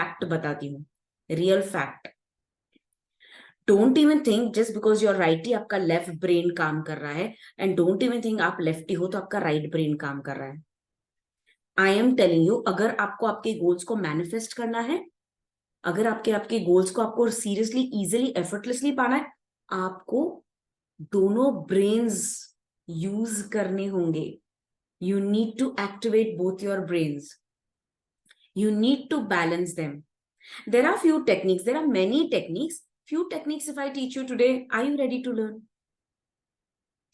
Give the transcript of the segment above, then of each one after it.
Fact बताती हूँ, real fact. Don't even think just because you're righty आपका left brain काम कर रहा है, एंड डोंट इवन थिंक आप लेफ्टी हो तो आपका राइट ब्रेन काम कर रहा है। आई एम टेलिंग यू, अगर आपको आपके गोल्स को मैनिफेस्ट करना है, अगर आपके आपके गोल्स को आपको सीरियसली इजिली एफर्टलेसली पाना है, आपको दोनों ब्रेन्स यूज करने होंगे। You need to activate both your brains, you need to balance them. There are few techniques, there are many techniques. Few techniques if I teach you today, are you ready to learn?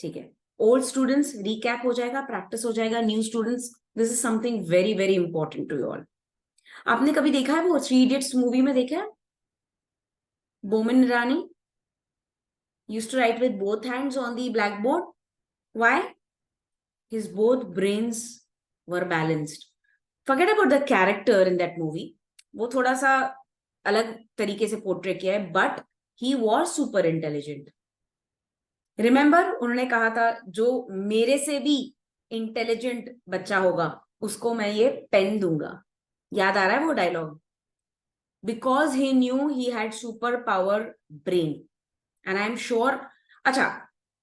ठीक है, old students recap हो जाएगा, practice हो जाएगा, new students this is something very very important to you all. आपने कभी देखा है वो थ्री इडियट्स मूवी में देखा है, Boman Irani used to write with both hands on the blackboard. Why? His both brains were balanced. Forget about the character in that movie, वो थोड़ा सा अलग तरीके से पोर्ट्रे किया है, but he was super intelligent. Remember उन्होंने कहा था जो मेरे से भी इंटेलिजेंट बच्चा होगा उसको मैं ये पेन दूंगा, याद आ रहा है वो dialogue? Because he knew he had super power brain, and I am sure. अच्छा,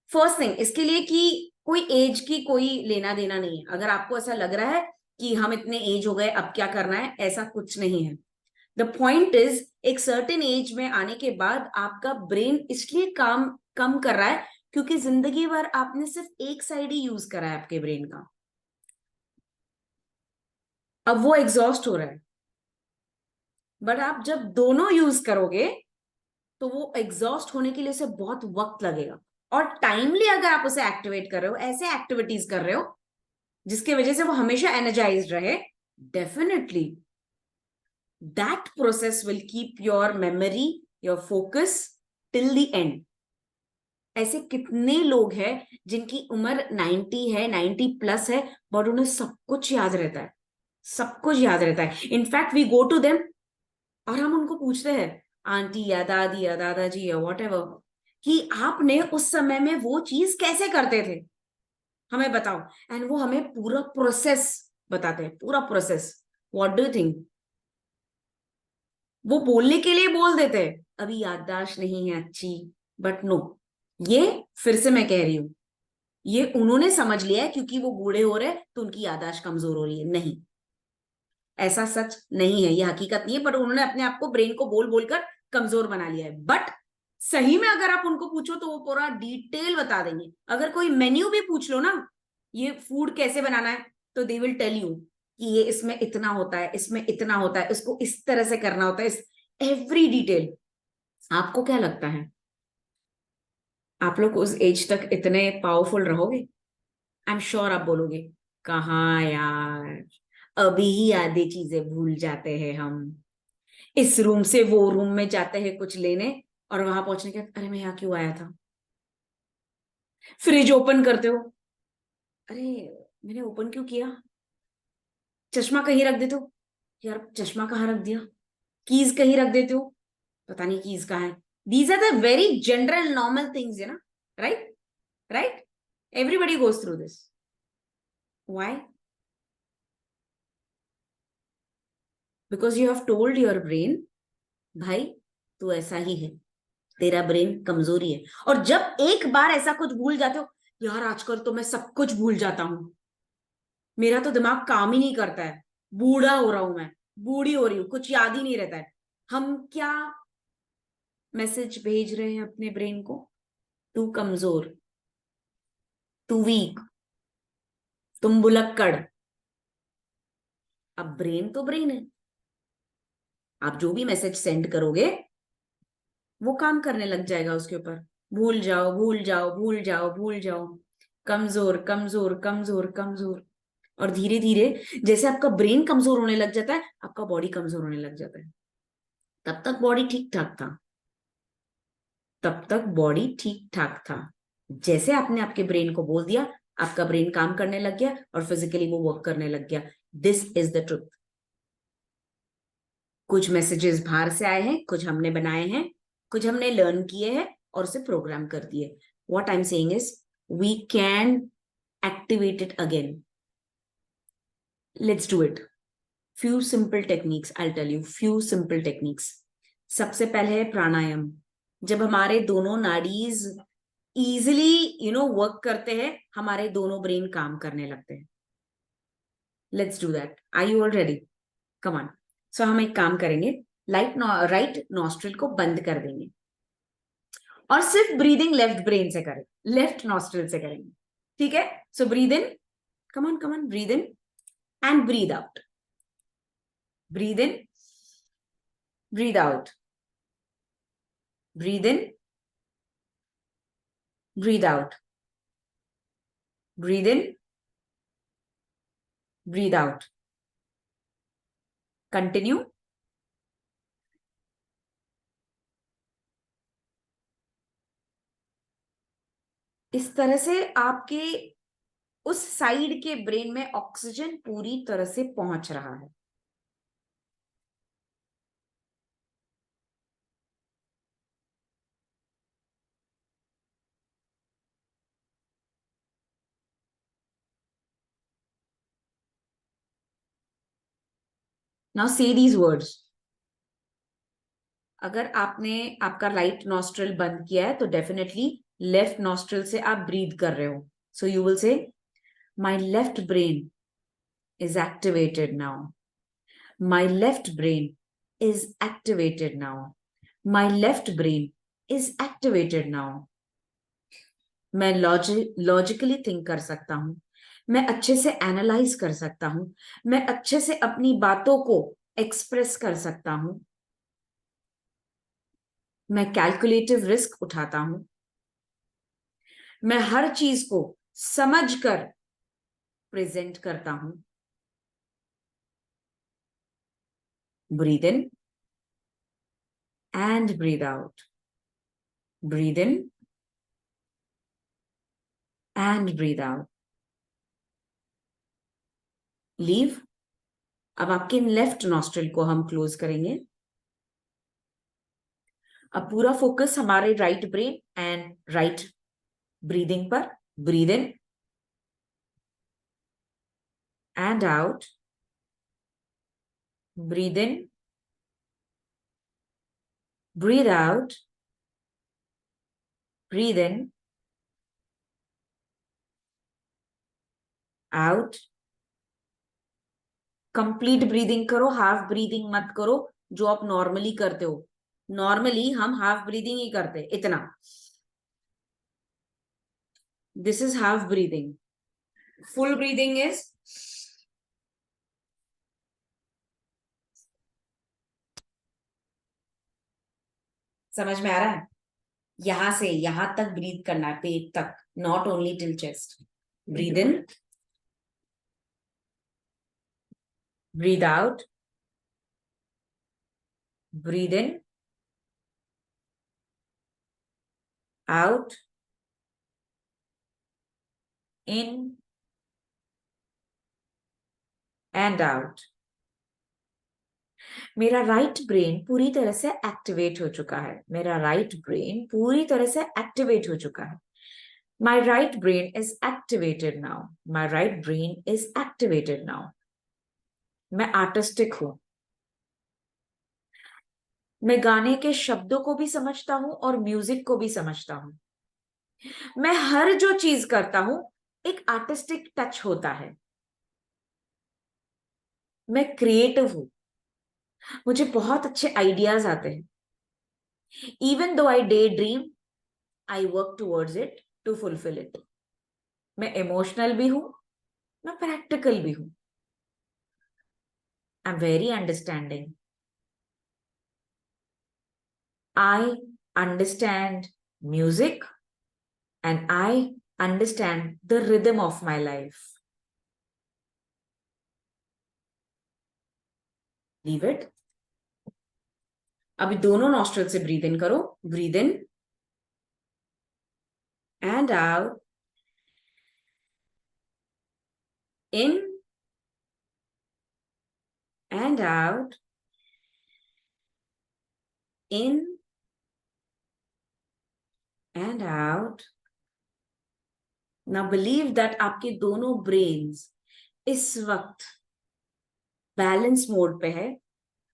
फर्स्ट थिंग इसके लिए कि कोई एज की कोई लेना देना नहीं है। अगर आपको ऐसा लग रहा है कि हम इतने एज हो गए अब क्या करना है, ऐसा कुछ नहीं है। द पॉइंट इज, एक सर्टेन एज में आने के बाद आपका ब्रेन इसलिए काम कम कर रहा है क्योंकि जिंदगी भर आपने सिर्फ एक साइड ही यूज करा है आपके ब्रेन का। अब वो एग्जॉस्ट हो रहा है, बट आप जब दोनों यूज करोगे तो वो एग्जॉस्ट होने के लिए उसे बहुत वक्त लगेगा। और टाइमली अगर आप उसे एक्टिवेट कर रहे हो, ऐसे एक्टिविटीज कर रहे हो जिसकी वजह से वो हमेशा एनर्जाइज्ड रहे, definitely that process will keep your memory, your focus till the end. ऐसे कितने लोग हैं जिनकी उम्र 90 है, 90 प्लस है, बट उन्हें सब कुछ याद रहता है, सब कुछ याद रहता है। In fact we go to them और हम उनको पूछते हैं, आंटी या दादी या दादाजी या वॉट एवर, कि आपने उस समय में वो चीज कैसे करते थे, हमें बताओ। एंड वो हमें पूरा प्रोसेस बताते हैं, पूरा process. What do you think? वो बोलने के लिए बोल देते हैं अभी याददाश्त नहीं है अच्छी, बट नो, ये फिर से मैं कह रही हूं, ये उन्होंने समझ लिया है क्योंकि वो बूढ़े हो रहे तो उनकी याददाश्त कमजोर हो रही है। नहीं, ऐसा सच नहीं है, ये हकीकत नहीं है, पर उन्होंने अपने आप को ब्रेन को बोल बोलकर कमजोर बना लिया है। बट सही में अगर आप उनको पूछो तो वो पूरा डिटेल बता देंगे। अगर कोई मेन्यू भी पूछ लो ना, ये फूड कैसे बनाना है, तो दे विल टेल यू कि ये इसमें इतना होता है, इसमें इतना होता है, इसको इस तरह से करना होता है, इस एवरी डिटेल। आपको क्या लगता है आप लोग उस एज तक इतने पावरफुल रहोगे? आई एम श्योर आप बोलोगे कहाँ यार, अभी ही आधी चीजें भूल जाते हैं हम, इस रूम से वो रूम में जाते हैं कुछ लेने और वहां पहुंचने के बाद अरे मैं यहाँ क्यों आया था। फ्रिज ओपन करते हो, अरे मैंने ओपन क्यों किया। चश्मा कहीं रख देते हो, यार चश्मा कहाँ रख दिया। कीज कहीं रख देते हो, पता नहीं कीज कहाँ है। These are the very general normal things, है ना? Right, right, everybody goes through this. Why? Because you have told your brain, भाई तू ऐसा ही है, तेरा ब्रेन कमजोरी है। और जब एक बार ऐसा कुछ भूल जाते हो, यार आजकल तो मैं सब कुछ भूल जाता हूं, मेरा तो दिमाग काम ही नहीं करता है, बूढ़ा हो रहा हूं मैं, बूढ़ी हो रही हूं, कुछ याद ही नहीं रहता है। हम क्या मैसेज भेज रहे हैं अपने ब्रेन को? तू कमजोर, तू वीक, तुम भुलक्कड़। अब ब्रेन तो ब्रेन है, आप जो भी मैसेज सेंड करोगे वो काम करने लग जाएगा उसके ऊपर। भूल जाओ, भूल जाओ, भूल जाओ, भूल जाओ, कमजोर, कमजोर, कमजोर, कमजोर। और धीरे धीरे जैसे आपका ब्रेन कमजोर होने लग जाता है, आपका बॉडी कमजोर होने लग जाता है। तब तक बॉडी ठीक ठाक था, तब तक बॉडी ठीक ठाक था। जैसे आपने आपके ब्रेन को बोल दिया, आपका ब्रेन काम करने लग गया और फिजिकली वो वर्क करने लग गया। This is the truth. कुछ मैसेजेस बाहर से आए हैं, कुछ हमने बनाए हैं, कुछ हमने लर्न किए हैं और उसे प्रोग्राम कर दिए। What I am saying is we can activate it again. Let's do it. Few simple techniques, I tell you few simple techniques. सबसे पहले है प्राणायाम. जब हमारे दोनों नाड़ीज इजिली वर्क करते हैं, हमारे दोनों ब्रेन काम करने लगते हैं. Let's do that. Are you all ready? Come on. So हम एक काम करेंगे. राइट नॉस्ट्रिल को बंद कर देंगे और सिर्फ ब्रीदिंग लेफ्ट ब्रेन से करें, लेफ्ट नॉस्ट्रिल से करेंगे. ठीक है? So breathe in. Come on, breathe in and breathe out. Breathe in, breathe out. Breathe in, breathe out. Breathe in, breathe out. Continue. इस तरह से आपके उस साइड के ब्रेन में ऑक्सीजन पूरी तरह से पहुंच रहा है. नाउ से दीज वर्ड्स. अगर आपने आपका राइट नॉस्ट्रल बंद किया है तो डेफिनेटली लेफ्ट नॉस्ट्रल से आप ब्रीथ कर रहे हो. So you will say my left brain is activated now. My left brain is activated now. My left brain is activated now. मैं लॉजिकली थिंक कर सकता हूं. मैं अच्छे से एनालाइज कर सकता हूं. मैं अच्छे से अपनी बातों को एक्सप्रेस कर सकता हूं. मैं कैलकुलेटिव रिस्क उठाता हूं. मैं हर चीज को समझकर प्रेजेंट करता हूं. Breathe in and breathe out. Breathe in and breathe out. Leave. अब आपके लेफ्ट नॉस्ट्रिल को हम क्लोज करेंगे. अब पूरा फोकस हमारे right brain and right breathing पर. Breathe in and out. Breathe in, breathe out. Breathe in, out. Complete breathing करो, हाफ ब्रीदिंग मत करो जो आप नॉर्मली करते हो. नॉर्मली हम हाफ ब्रीदिंग ही करते, इतना. This is half breathing. Full breathing is समझ में आ रहा है? यहां से यहां तक ब्रीथ करना है, पेट तक, not only till chest. Breathe in, breathe out. Breathe in, out. In and out. मेरा राइट ब्रेन पूरी तरह से एक्टिवेट हो चुका है. मेरा राइट ब्रेन पूरी तरह से एक्टिवेट हो चुका है. My right brain is activated now. My right brain is activated now. मैं आर्टिस्टिक हूं. मैं गाने के शब्दों को भी समझता हूं और म्यूजिक को भी समझता हूं. मैं हर जो चीज करता हूं एक आर्टिस्टिक टच होता है. मैं क्रिएटिव हूं. मुझे बहुत अच्छे आइडियाज आते हैं. Even though I daydream, I work towards it to fulfil it. मैं इमोशनल भी हूं, मैं प्रैक्टिकल भी हूं. I am very understanding. I understand music and I understand the rhythm of my life. Leave it. अभी दोनों nostril से breathe in करो. Breathe in and out. In and out. In and out. Now believe that आपके दोनों brains इस वक्त balance mode पे है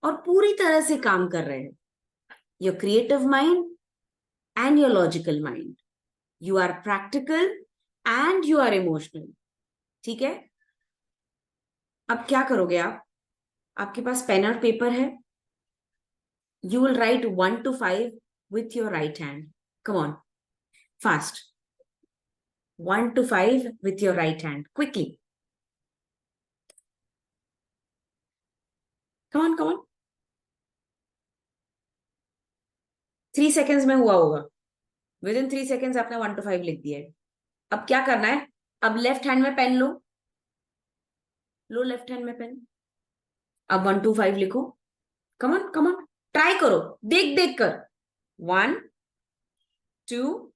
और पूरी तरह से काम कर रहे हैं. Your creative mind and your logical mind. You are practical and you are emotional. ठीक है. अब क्या करोगे आप? आपके पास पेन और पेपर है. You will write 1 to 5 with your right hand. Come on, fast. 1 to 5 with your right hand. Quickly. Come on, come on. 3 seconds में हुआ होगा. Within 3 seconds आपने 1 to 5 लिख दिया है. अब क्या करना है? अब लेफ्ट हैंड में पेन लो. लो लेफ्ट हैंड में पेन. अब 1 to 5 लिखो. Come on, come on. Try करो, देख देख कर. 1 2.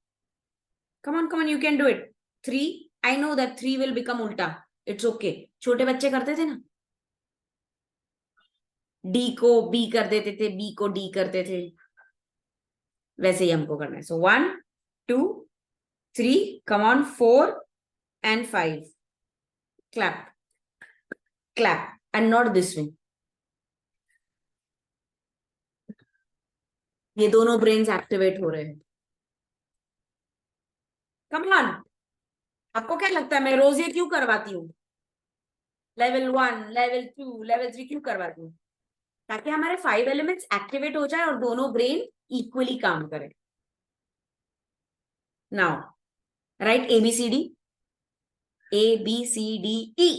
Come on, come on, you can do it. 3. I know that 3 will become उल्टा. It's okay. छोटे बच्चे करते थे ना, डी को बी कर देते थे, बी को डी करते थे. वैसे ही हमको करना है. सो 1 2 3. Come on. 4 and 5. Clap, clap. And not this way. ये दोनों ब्रेन्स एक्टिवेट हो रहे हैं. Come on. आपको क्या लगता है मैं रोज ये क्यों करवाती हूँ? लेवल 1, लेवल 2, लेवल 3 क्यों करवाती हूँ? ताकि हमारे 5 एलिमेंट्स एक्टिवेट हो जाए और दोनों ब्रेन इक्वली काम करें. Now right ABCD. ABCDE.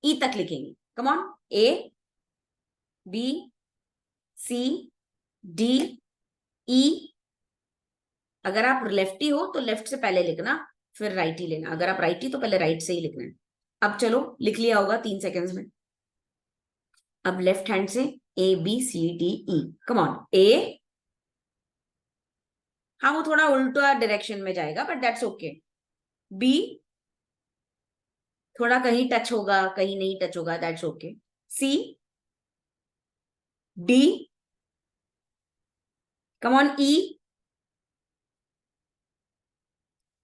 ई तक लिखेंगे. Come on. ABCDE. अगर आप लेफ्टी हो तो लेफ्ट से पहले लिखना, फिर राइट ही लेना. अगर आप राइटी तो पहले राइट से ही लिखना है. अब चलो, लिख लिया होगा 3 seconds में. अब लेफ्ट हैंड से ABCDE. Come on. ए. हाँ, वो थोड़ा उल्टा डायरेक्शन में जाएगा बट दैट्स ओके. बी. थोड़ा कहीं टच होगा, कहीं नहीं टच होगा, that's okay. C. D. Come on. E.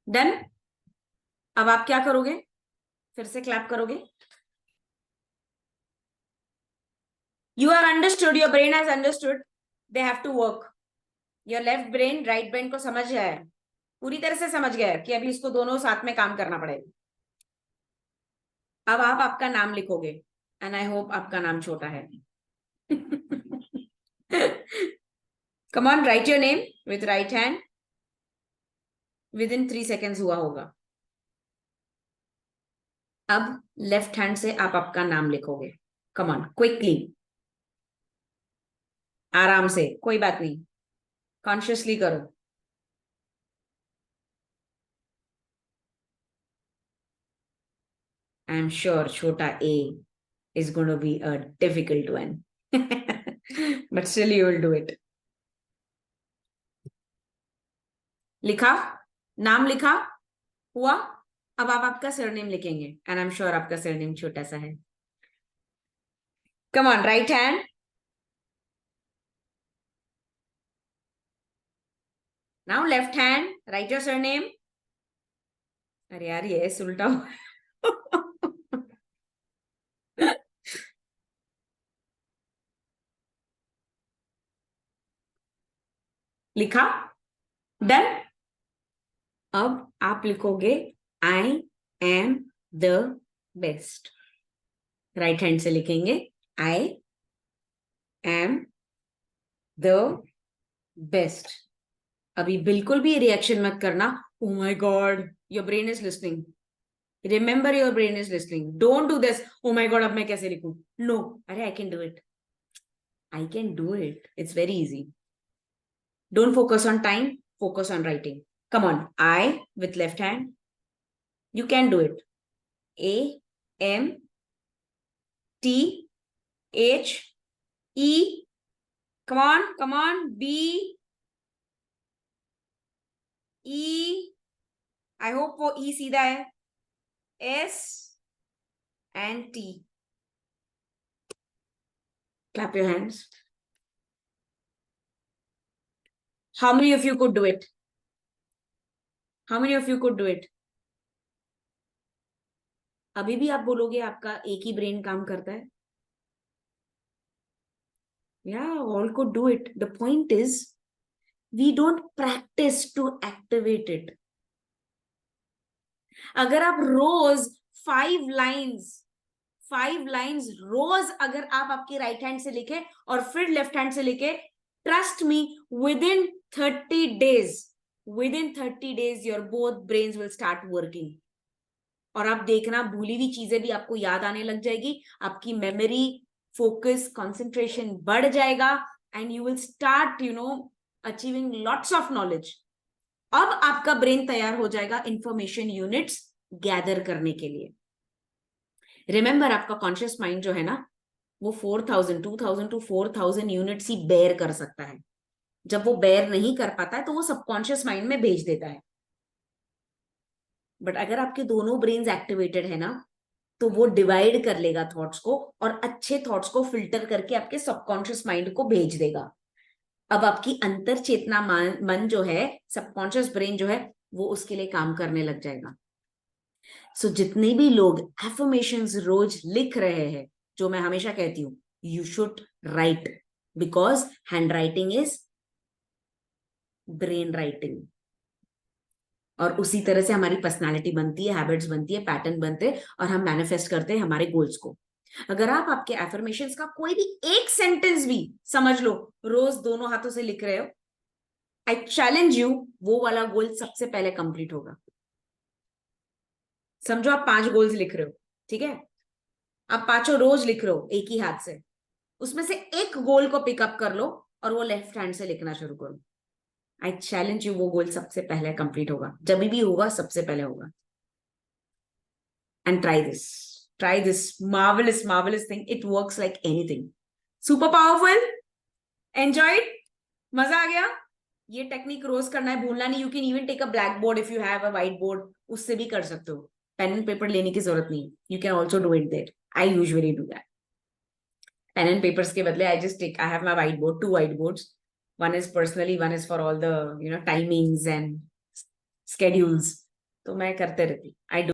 Done. अब आप क्या करोगे? फिर से क्लैप करोगे. You have understood, your brain has understood, they have to work. Your left brain right brain को समझ गया है, पूरी तरह से समझ गया है कि अभी इसको दोनों साथ में काम करना पड़ेगा. अब आप आपका नाम लिखोगे एंड आई होप आपका नाम छोटा है. Come on, right your name with right hand. With in 3 seconds हुआ होगा. अब लेफ्ट हैंड से आप आपका नाम लिखोगे. Come on, quickly. आराम से, कोई बात नहीं, कॉन्शियसली करो. आई एम श्योर छोटा A is going to be a difficult one. But still you will do it. लिखा, नाम लिखा हुआ. अब आप आपका सरनेम लिखेंगे एंड आई एम श्योर आपका सरनेम छोटा सा है. Come on, right hand. Now left hand, right your surname. अरे यार ये उल्टा हुआ. लिखा. डन. अब आप लिखोगे I am the best. Right hand से लिखेंगे आई एम द बेस्ट. अभी बिल्कुल भी रिएक्शन मत करना. Oh my God, your brain is listening. Remember, your brain is listening. Don't do this. Oh my God, अब मैं कैसे लिखूं? नो. अरे I can do it. I can do it. It's very easy. Don't focus on time, focus on writing. Come on. I with left hand. You can do it. A M T H E. Come on, come on. B E. I hope वो E सीधा है. S and T. Clap your hands. How many of you could do it? How many of you could do it? अभी भी आप बोलोगे आपका एक ही brain काम करता है? Yeah, all could do it. The point is, we don't practice to activate it. अगर आप रोज 5 लाइन्स रोज अगर आप आपकी राइट हैंड से लिखे और फिर लेफ्ट हैंड से लिखे, trust me, within 30 days, within 30 days your both brains will start working. और आप देखना भूली हुई चीजें भी आपको याद आने लग जाएगी, आपकी मेमोरी, फोकस, कंसंट्रेशन बढ़ जाएगा, and you will start achieving lots of knowledge. अब आपका ब्रेन तैयार हो जाएगा इंफॉर्मेशन यूनिट्स गैदर करने के लिए. रिमेंबर, आपका कॉन्शियस माइंड जो है ना, वो 2000 टू 4000 यूनिट्स ही बेयर कर सकता है. जब वो बेयर नहीं कर पाता है तो वो सबकॉन्शियस माइंड में भेज देता है. बट अगर आपके दोनों ब्रेन्स एक्टिवेटेड है ना, तो वो डिवाइड कर लेगा थॉट्स को और अच्छे थॉट्स को फिल्टर करके आपके सबकॉन्शियस माइंड को भेज देगा. अब आपकी अंतर चेतना मन जो है, सबकॉन्शियस ब्रेन जो है, वो उसके लिए काम करने लग जाएगा. सो जितने भी लोग एफर्मेशंस रोज लिख रहे हैं, जो मैं हमेशा कहती हूँ, you should write, because hand writing is brain writing. और उसी तरह से हमारी पर्सनालिटी बनती है, हैबिट्स बनती है, पैटर्न बनते हैं, और हम मैनिफेस्ट करते हैं हमारे गोल्स को. अगर आप आपके एफर्मेशंस का कोई भी एक सेंटेंस भी, समझ लो, रोज दोनों हाथों से लिख रहे हो, आई चैलेंज यू, वो वाला गोल सबसे पहले कंप्लीट होगा. समझो आप 5 गोल्स लिख रहे हो, ठीक है, आप पांचों रोज लिख रहे हो एक ही हाथ से, उसमें से एक गोल को पिकअप कर लो और वो लेफ्ट हैंड से लिखना शुरू करो. आई चैलेंज यू, वो गोल सबसे पहले कंप्लीट होगा, जब भी होगा सबसे पहले होगा. And try this marvellous thing. It works like anything. Super powerful. Enjoyed. मजा आ गया. ये टेक्निक रोज करना है, भूलना नहीं. You can even take a blackboard if you have a whiteboard, उससे भी कर सकते हो. पेन एंड पेपर लेने की जरूरत नहीं. You can also do it there. I usually do that. Pen and papers के बदले I just take, I have my whiteboard, 2 whiteboards. One is personally, one is for all the timings and schedules. तो मैं करते रहती. आई